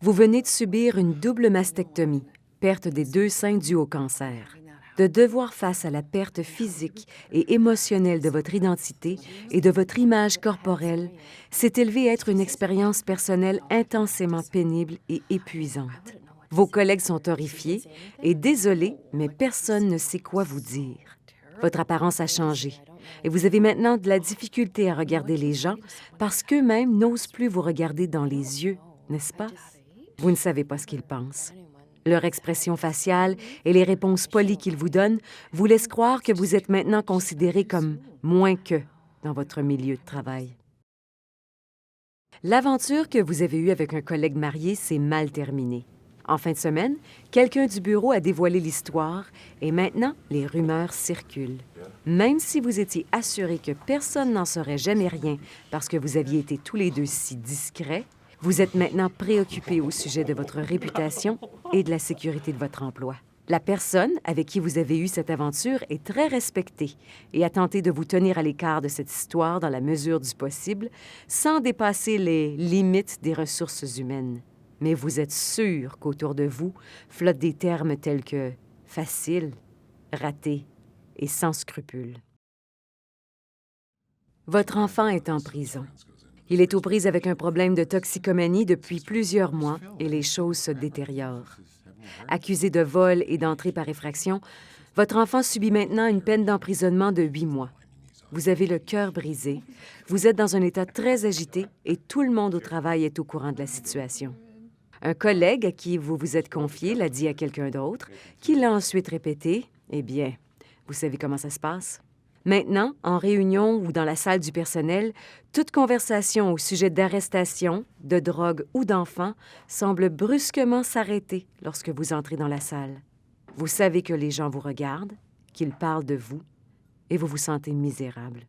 Vous venez de subir une double mastectomie, perte des 2 seins due au cancer. De devoir face à la perte physique et émotionnelle de votre identité et de votre image corporelle s'est élevé à être une expérience personnelle intensément pénible et épuisante. Vos collègues sont horrifiés et désolés, mais personne ne sait quoi vous dire. Votre apparence a changé et vous avez maintenant de la difficulté à regarder les gens parce qu'eux-mêmes n'osent plus vous regarder dans les yeux, n'est-ce pas? Vous ne savez pas ce qu'ils pensent. Leur expression faciale et les réponses polies qu'ils vous donnent vous laissent croire que vous êtes maintenant considéré comme moins que dans votre milieu de travail. L'aventure que vous avez eue avec un collègue marié s'est mal terminée. En fin de semaine, quelqu'un du bureau a dévoilé l'histoire et maintenant, les rumeurs circulent. Même si vous étiez assuré que personne n'en saurait jamais rien parce que vous aviez été tous les deux si discrets, vous êtes maintenant préoccupé au sujet de votre réputation et de la sécurité de votre emploi. La personne avec qui vous avez eu cette aventure est très respectée et a tenté de vous tenir à l'écart de cette histoire dans la mesure du possible, sans dépasser les limites des ressources humaines. Mais vous êtes sûr qu'autour de vous flottent des termes tels que « facile »,« raté » et « sans scrupules ». Votre enfant est en prison. Il est aux prises avec un problème de toxicomanie depuis plusieurs mois et les choses se détériorent. Accusé de vol et d'entrée par effraction, votre enfant subit maintenant une peine d'emprisonnement de 8 mois. Vous avez le cœur brisé, vous êtes dans un état très agité et tout le monde au travail est au courant de la situation. Un collègue à qui vous vous êtes confié l'a dit à quelqu'un d'autre, qui l'a ensuite répété. Eh bien, vous savez comment ça se passe? Maintenant, en réunion ou dans la salle du personnel, toute conversation au sujet d'arrestation, de drogue ou d'enfants semble brusquement s'arrêter lorsque vous entrez dans la salle. Vous savez que les gens vous regardent, qu'ils parlent de vous, et vous vous sentez misérable.